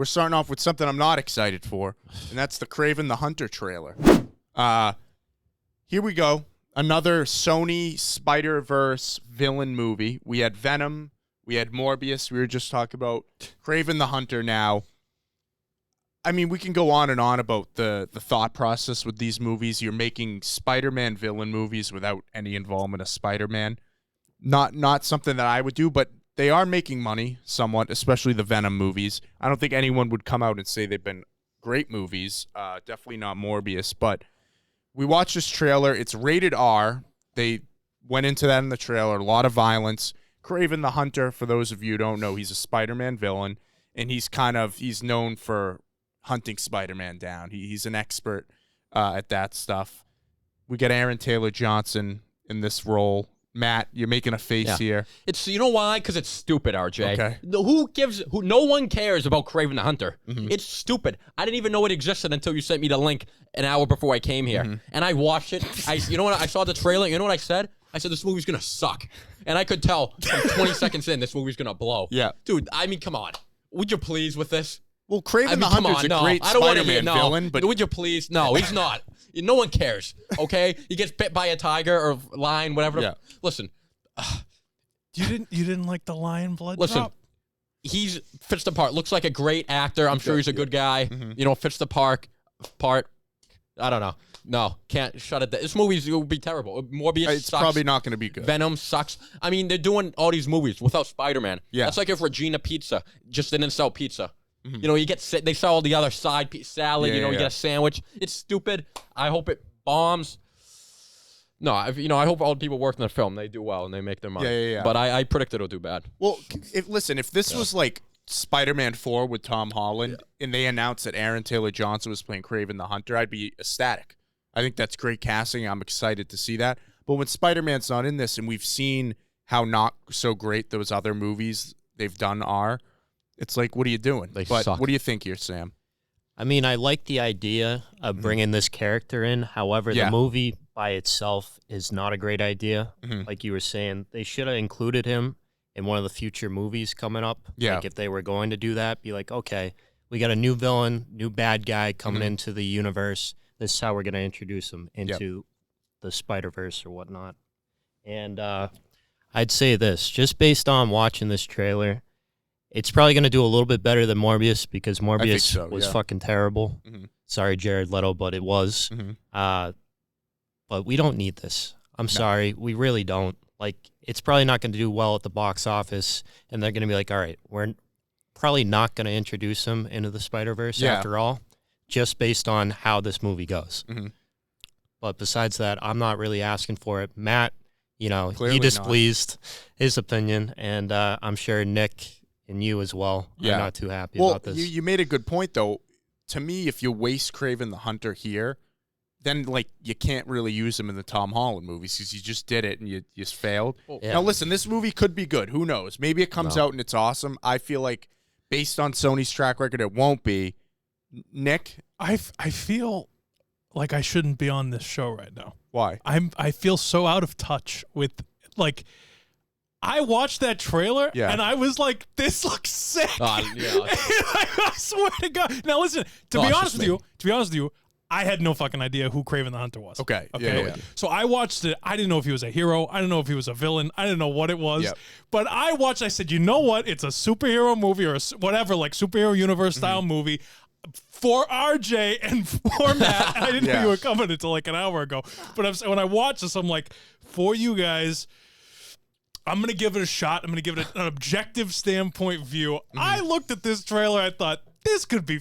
we're starting off with something I'm not excited for, and that's the Kraven the Hunter trailer. Here we go. Another Sony Spider-Verse villain movie. We had Venom. We had Morbius. We were just talking about Kraven the Hunter now. I mean, we can go on and on about the thought process with these movies. You're making Spider-Man villain movies without any involvement of Spider-Man. Not something that I would do, but they are making money somewhat, especially the Venom movies. I don't think anyone would come out and say they've been great movies. Definitely not Morbius, but we watched this trailer. It's rated R. They went into that in the trailer. A lot of violence. Kraven the Hunter, for those of you who don't know, he's a Spider-Man villain, and he's known for hunting Spider-Man down. He's an expert at that stuff. We get Aaron Taylor-Johnson in this role. Matt, you're making a face here. It's, you know why? Because it's stupid, RJ. Okay. No one cares about Kraven the Hunter. It's stupid. I didn't even know it existed until you sent me the link an hour before I came here. And I watched it. You know what? I saw the trailer. You know what I said? I said, this movie's going to suck. And I could tell from 20 seconds in, this movie's going to blow. Yeah. Dude, I mean, come on. Would you please with this? Well, Kraven the Hunter's a great Spider-Man villain, but would you please? No, he's not. No one cares, okay? He gets bit by a tiger or lion, whatever. Yeah. Listen. You didn't like the lion blood Listen, drop? he fits the part. Looks like a great actor. I'm sure he's a good guy. You know, fits the part. I don't know. No, can't shut it down. This movie will be terrible. Morbius it's sucks. probably not going to be good. Venom sucks. I mean, they're doing all these movies without Spider-Man. Yeah. That's like if Regina Pizza just didn't sell pizza. You know, they sell the other side salad. You get a sandwich. It's stupid. I hope it bombs. No, I hope all the people working on the film, they do well and they make their money. Yeah. But I predict it'll do bad. Well, if this was like Spider-Man 4 with Tom Holland and they announced that Aaron Taylor-Johnson was playing Kraven the Hunter, I'd be ecstatic. I think that's great casting. I'm excited to see that. But when Spider-Man's not in this and we've seen how not so great those other movies they've done are, it's like, what are you doing? They suck. What do you think here, Sam? I mean, I like the idea of bringing this character in. However, the movie by itself is not a great idea. Like you were saying, they should have included him in one of the future movies coming up. Yeah. Like if they were going to do that, be like, okay, we got a new villain, new bad guy coming into the universe. This is how we're going to introduce him into the Spider-Verse or whatnot. And I'd say this, just based on watching this trailer, it's probably going to do a little bit better than Morbius because Morbius was fucking terrible. Sorry, Jared Leto, but it was. But we don't need this. I'm sorry. We really don't. Like, it's probably not going to do well at the box office, and they're going to be like, all right, we're probably not going to introduce him into the Spider-Verse after all, just based on how this movie goes. But besides that, I'm not really asking for it. Matt, Clearly he displeased his opinion, and I'm sure Nick and you as well are not too happy about this. You made a good point, though. To me, if you waste Kraven the Hunter here, then you can't really use him in the Tom Holland movies because you just did it and you just failed. Now, listen, this movie could be good. Who knows? Maybe it comes out and it's awesome. I feel like based on Sony's track record, it won't be. Nick? I feel like I shouldn't be on this show right now. Why? I feel so out of touch with, like, I watched that trailer and I was like, this looks sick. I swear to God. Now listen, to be honest with you, I had no fucking idea who Kraven the Hunter was. Okay. Yeah. So I watched it. I didn't know if he was a hero. I didn't know if he was a villain. I didn't know what it was. Yep. But I watched, I said, you know what? It's a superhero movie or whatever, like superhero universe style movie for RJ and for Matt. And I didn't know you were coming until like an hour ago. But when I watched this, I'm like, for you guys, I'm going to give it a shot. I'm going to give it an objective standpoint view. I looked at this trailer. I thought, this could be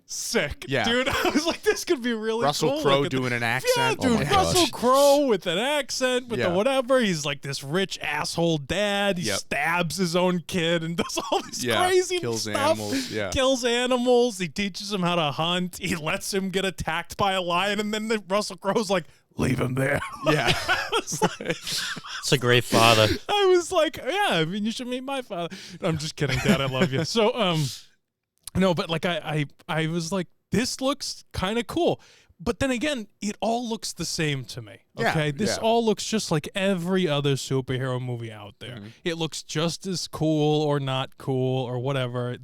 sick. Yeah. Dude, I was like, this could be really Russell cool. Crowe doing an accent. Yeah, dude, Oh my Russell gosh. Crowe with an accent, with the whatever. He's like this rich asshole dad. He stabs his own kid and does all this crazy Kills stuff. animals. Yeah. Kills animals. He teaches him how to hunt. He lets him get attacked by a lion, and then Russell Crowe's like, leave him there. Yeah. It's a great father. I was like, yeah, I mean, you should meet my father. I'm just kidding, Dad. I love you. So, no, but like I was like, this looks kind of cool. But then again, it all looks the same to me. Okay, this all looks just like every other superhero movie out there. It looks just as cool or not cool or whatever.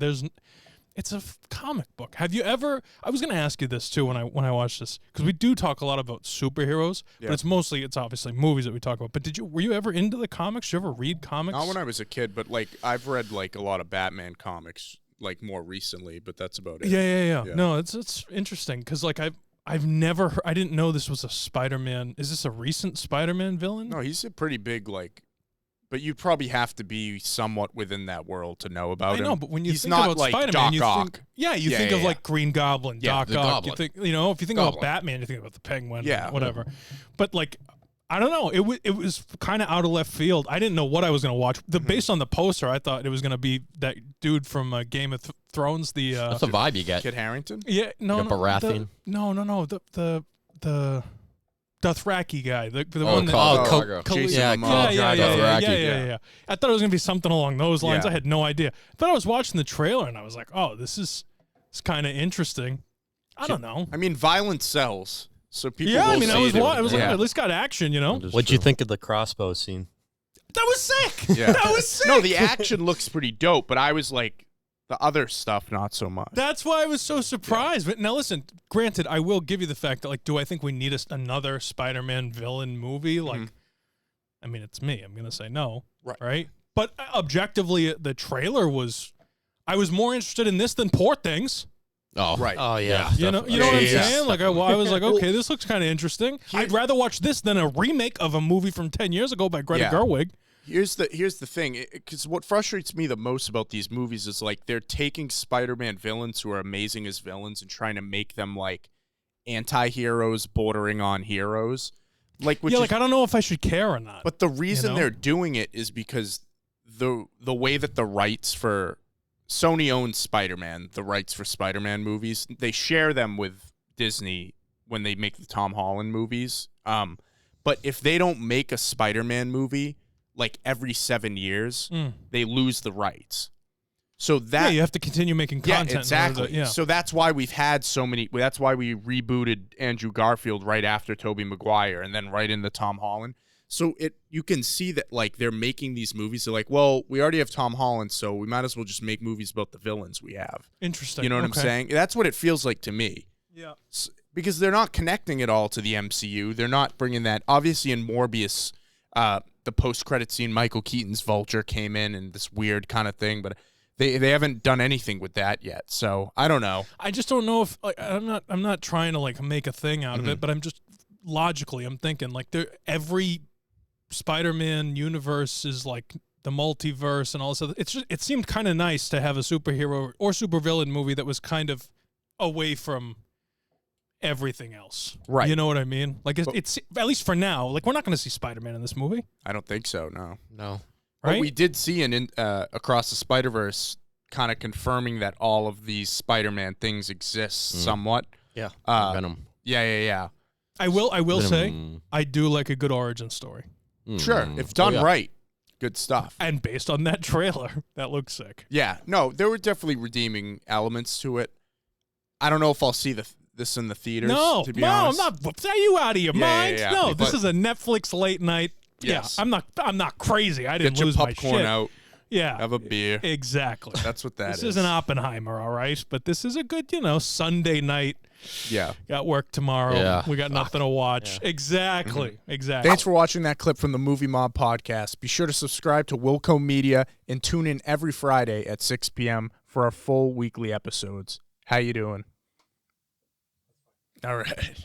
it's a comic book. Have you ever? I was going to ask you this too when I watched this, because we do talk a lot about superheroes, but it's obviously movies that we talk about. But were you ever into the comics? Did you ever read comics? Not when I was a kid, but like I've read like a lot of Batman comics like more recently, but that's about it. Yeah. No, it's interesting because like I've never heard, I didn't know this was a Spider-Man. Is this a recent Spider-Man villain? No, he's a pretty big but you probably have to be somewhat within that world to know about him. I know, but when you he's think not about like Spider-Man, Doc Ock. you think of like Green Goblin, Yeah, Doc the Ock. Goblin. You think, if you think about Batman, you think about the Penguin, whatever. But like, I don't know. It was kind of out of left field. I didn't know what I was going to watch. Based on the poster, I thought it was going to be that dude from Game of Thrones. That's the vibe you get. Kit Harington? Yeah, no, Baratheon? No. The Dothraki guy, the one that Jason yeah. Dothraki. I thought it was gonna be something along those lines. Yeah. I had no idea. I thought I was watching the trailer and I was like, oh, it's kind of interesting. I don't know. I mean, violence sells, so people. Yeah, will I mean, see it. I was like, at least got action, you know. What'd you think of the crossbow scene? That was sick. Yeah. That was sick. No, the action looks pretty dope, but I was like, the other stuff not so much. That's why I was so surprised. But now listen, granted, I will give you the fact that like, do I think we need another Spider-Man villain movie? Like, I mean, it's me. I'm gonna say no. Right. But objectively, the trailer was. I was more interested in this than Poor Things. Oh, right. Oh yeah. You know what I'm saying? Like I was like, okay, this looks kind of interesting. I'd rather watch this than a remake of a movie from 10 years ago by Greta Gerwig. Here's the thing, because what frustrates me the most about these movies is like they're taking Spider-Man villains who are amazing as villains and trying to make them like anti-heroes bordering on heroes. Like, I don't know if I should care or not. But the reason they're doing it is because the way that the rights for Sony owns Spider-Man, the rights for Spider-Man movies, they share them with Disney when they make the Tom Holland movies. But if they don't make a Spider-Man movie like every 7 years, they lose the rights. So that you have to continue making content. Yeah, exactly. So that's why we've had so many. That's why we rebooted Andrew Garfield right after Tobey Maguire, and then right into Tom Holland. So you can see that like they're making these movies. They're like, well, we already have Tom Holland, so we might as well just make movies about the villains we have. Interesting. You know what I'm saying? That's what it feels like to me. Yeah. Because they're not connecting it all to the MCU. They're not bringing that. Obviously, in Morbius, the post-credit scene, Michael Keaton's Vulture came in and this weird kind of thing, but they haven't done anything with that yet. So I don't know. I just don't know if like I'm not trying to like make a thing out of it, but I'm just logically I'm thinking like every Spider-Man universe is like the multiverse and all this other. It seemed kind of nice to have a superhero or supervillain movie that was kind of away from everything else. Right. You know what I mean? Like it's at least for now. Like we're not going to see Spider-Man in this movie. I don't think so. No. Right? But we did see Across the Spider-Verse kind of confirming that all of these Spider-Man things exist somewhat. Yeah. Venom. Yeah. I will Venom. say I do like a good origin story. Sure. If done right, good stuff. And based on that trailer, that looks sick. Yeah. No, there were definitely redeeming elements to it. I don't know if I'll see this in the theaters. No, to be honest. I'm not. Are you out of your mind? Yeah. No, this But- is a Netflix late night. Yes. Yeah, I'm not crazy. I didn't Get your lose my popcorn shit. out. Yeah, Have a beer. exactly. That's what that This is. isn't Oppenheimer, all right? But this is a good, Sunday night. Yeah. Got work tomorrow. Yeah. We got nothing to watch. Exactly. Exactly. Thanks for watching that clip from the Movie Mob podcast. Be sure to subscribe to Wilco Media and tune in every Friday at 6 p.m. for our full weekly episodes. How you doing? All right.